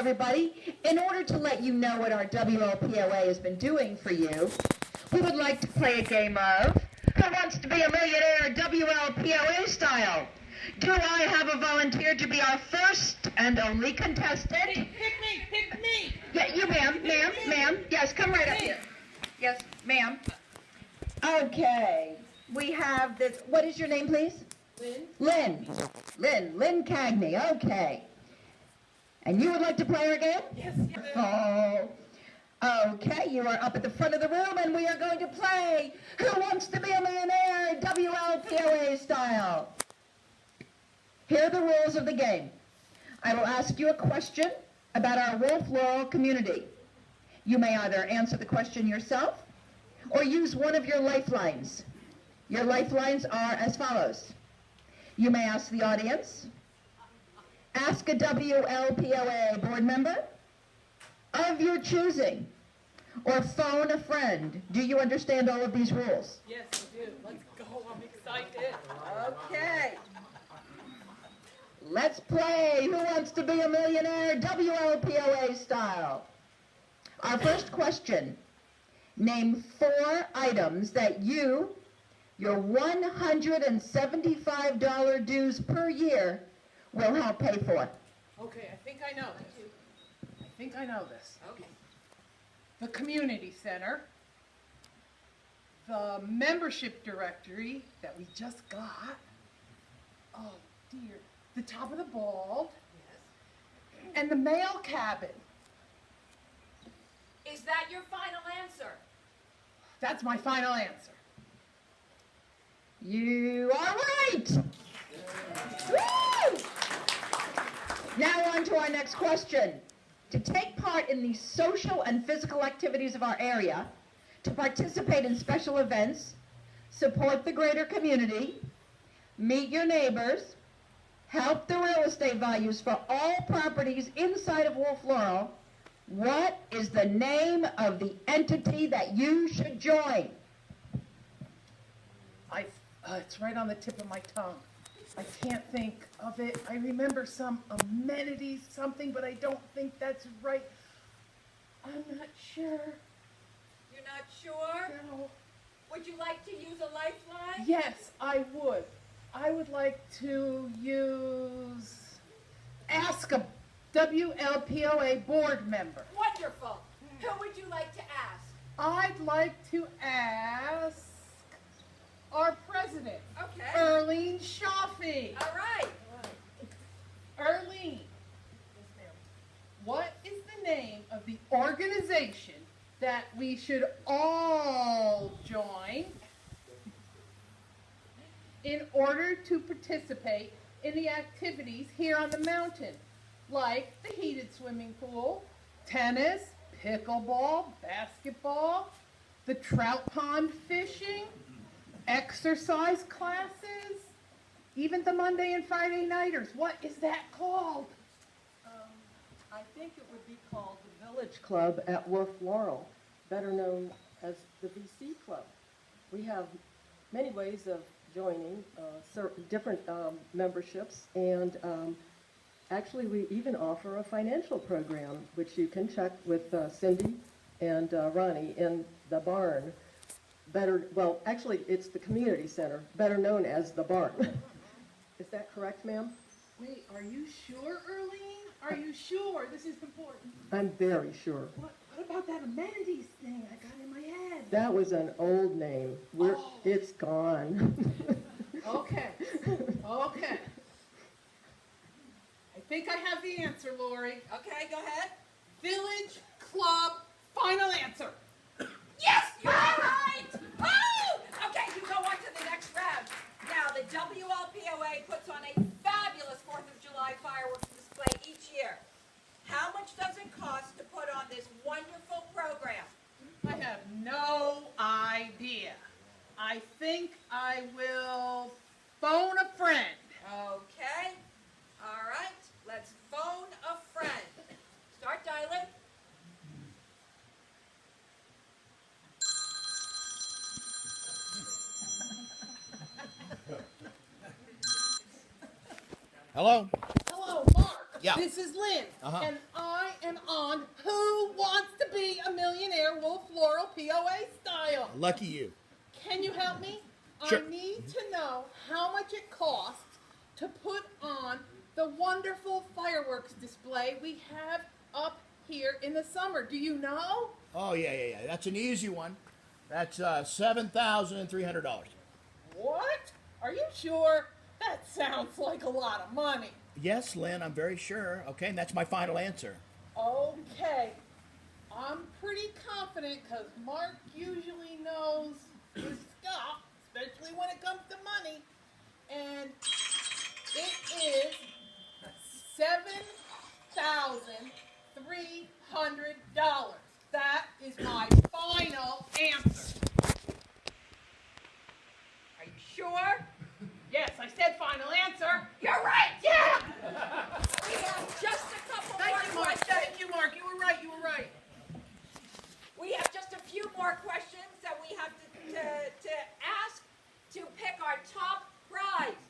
everybody. In order to let you know what our WLPOA has been doing for you, we would like to play a game of Who Wants to Be a Millionaire WLPOA style. Do I have a volunteer to be our first and only contestant? Hey, pick me! Yeah, you, ma'am. Yes, come right up here. Yes, ma'am. Okay, we have this. What is your name, please? Lynn. Lynn Cagney. Okay. And you would like to play our game? Yes. Oh. Okay, you are up at the front of the room, and we are going to play Who Wants to Be a Millionaire WLPOA style. Here are the rules of the game. I will ask you a question about our Wolf Laurel community. You may either answer the question yourself or use one of your lifelines. Your lifelines are as follows. You may ask the audience, ask a WLPOA board member of your choosing, or phone a friend. Do you understand all of these rules? Yes, I do. Let's go. I'm excited. Okay. Let's play Who Wants to Be a Millionaire WLPOA style. Our first question. Name 4 items that your $175 dues per year will help pay for. Okay, I think I know this. Okay. The community center, the membership directory that we just got. Oh dear, the top of the ball. Yes. And the mail cabin. Is that your final answer? That's my final answer. You are right! Woo! Now on to our next question. To take part in the social and physical activities of our area, to participate in special events, support the greater community, meet your neighbors, help the real estate values for all properties inside of Wolf Laurel, what is the name of the entity that you should join? It's right on the tip of my tongue. I can't think of it. I remember some amenities, something, but I don't think that's right. I'm not sure. You're not sure? No. Would you like to use a lifeline? Yes, I would. I would like to ask a WLPOA board member. Wonderful. Who would you like to ask? I'd like to ask our president, Okay. Earlene Shaffey. All right. Earlene, what is the name of the organization that we should all join in order to participate in the activities here on the mountain, like the heated swimming pool, tennis, pickleball, basketball, the trout pond fishing, exercise classes, even the Monday and Friday nighters? What is that called? I think it would be called the Village Club at Wolf Laurel, better known as the VC Club. We have many ways of joining certain different memberships, and actually we even offer a financial program, which you can check with Cindy and Ronnie in the barn. Actually, it's the community center, better known as the barn. Is that correct, ma'am? Wait, are you sure, Earlene? Are you sure? This is important. I'm very sure. What about that amenities thing I got in my head? That was an old name. It's gone. Okay. I think I have the answer, Lori. Okay, go ahead. Village Club, final answer. Yes, you're right. Oh! Okay, you go on to the next round. Now, the WLPOA puts on a fabulous 4th of July fireworks display each year. How much does it cost to put on this wonderful program? I have no idea. I think I will phone a friend. Okay. All right. Let's phone a friend. Start dialing. Hello? Hello, Mark. Yeah. This is Lynn, Uh-huh. and I am on Who Wants to Be a Millionaire Wolf Laurel POA style. Lucky you. Can you help me? Sure. I need to know how much it costs to put on the wonderful fireworks display we have up here in the summer. Do you know? Oh, yeah. That's an easy one. That's $7,300. What? Are you sure? That sounds like a lot of money. Yes, Lynn, I'm very sure. Okay, and that's my final answer. Okay. I'm pretty confident because Mark usually knows his stuff, especially when it comes to money. And it is $7,300. That is my final answer. Are you sure? Yes, I said final answer. You're right! Yeah! We have just a couple Thank more you, Mark. questions. Thank you, Mark. You were right. You were right. We have just a few more questions that we have to ask to pick our top prize.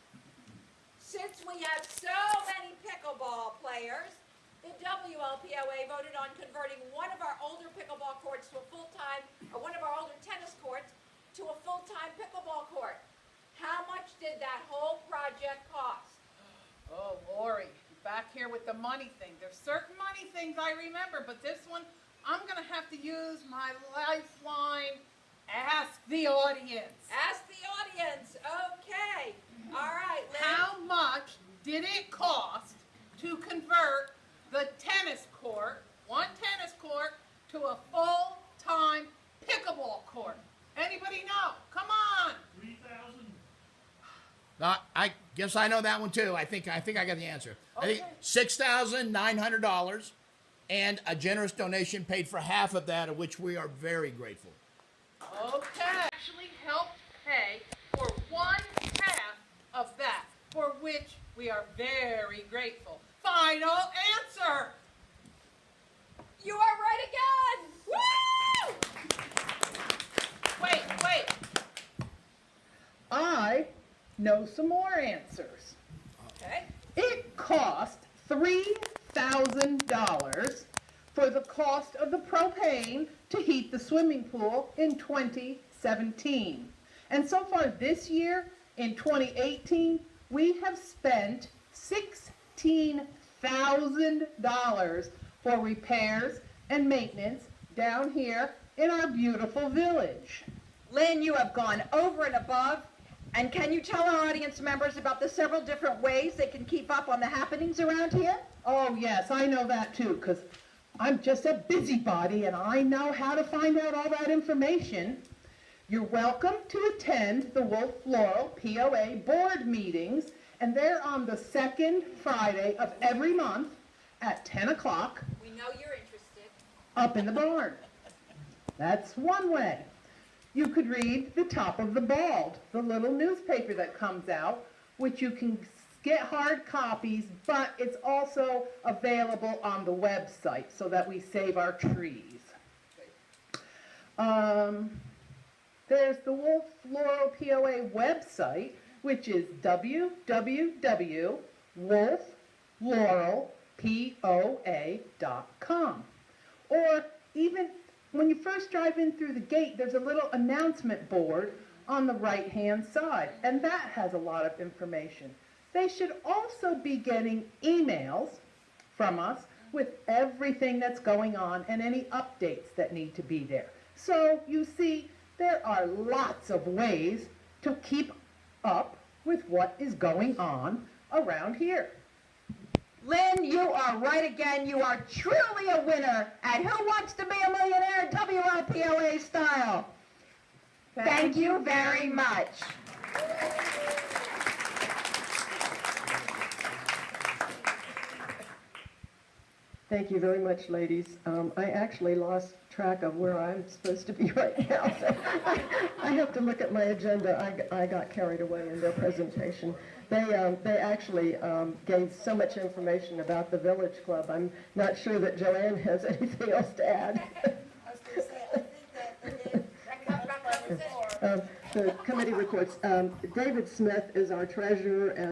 Since we have so many pickleball players, the WLPOA voted on converting one of our older pickleball courts to a full-time, or one of our older tennis courts to a full-time pickleball court. How much did that whole project cost? Oh, Lori, back here with the money thing. There's certain money things I remember, but this one, I'm going to have to use my lifeline. Ask the audience. Ask the audience. Okay. All right, Lynn. How much did it cost to convert the tennis court, one tennis court, to a full-time pickleball court? Anybody know? Come on. I guess I know that one too. I think I got the answer. I think Okay. $6,900, and a generous donation paid for half of that, of which we are very grateful. Okay. Actually helped pay for one half of that, for which we are very grateful. Final answer. You are right again. Woo! Wait. I know some more answers. Okay. It cost $3,000 for the cost of the propane to heat the swimming pool in 2017. And so far this year, in 2018, we have spent $16,000 for repairs and maintenance down here in our beautiful village. Lynn, you have gone over and above. And can you tell our audience members about the several different ways they can keep up on the happenings around here? Oh, yes, I know that too, because I'm just a busybody and I know how to find out all that information. You're welcome to attend the Wolf Laurel POA board meetings, and they're on the second Friday of every month at 10 o'clock We know you're interested. up in the barn. That's one way. You could read The Top of the Bald, the little newspaper that comes out, which you can get hard copies, but it's also available on the website so that we save our trees. There's the Wolf Laurel POA website, which is www.wolflaurelpoa.com. Or even when you first drive in through the gate, there's a little announcement board on the right-hand side, and that has a lot of information. They should also be getting emails from us with everything that's going on and any updates that need to be there. So you see, there are lots of ways to keep up with what is going on around here. Lynn, you are right again. You are truly a winner at Who Wants to Be a Millionaire WLPOA style. Thank you very much. Thank you very much, ladies. I actually lost track of where I'm supposed to be right now, so I have to look at my agenda. I got carried away in their presentation. They actually gave so much information about the Village Club. I'm not sure that Joanne has anything else to add. I was going to say, I think that The committee reports. David Smith is our treasurer, and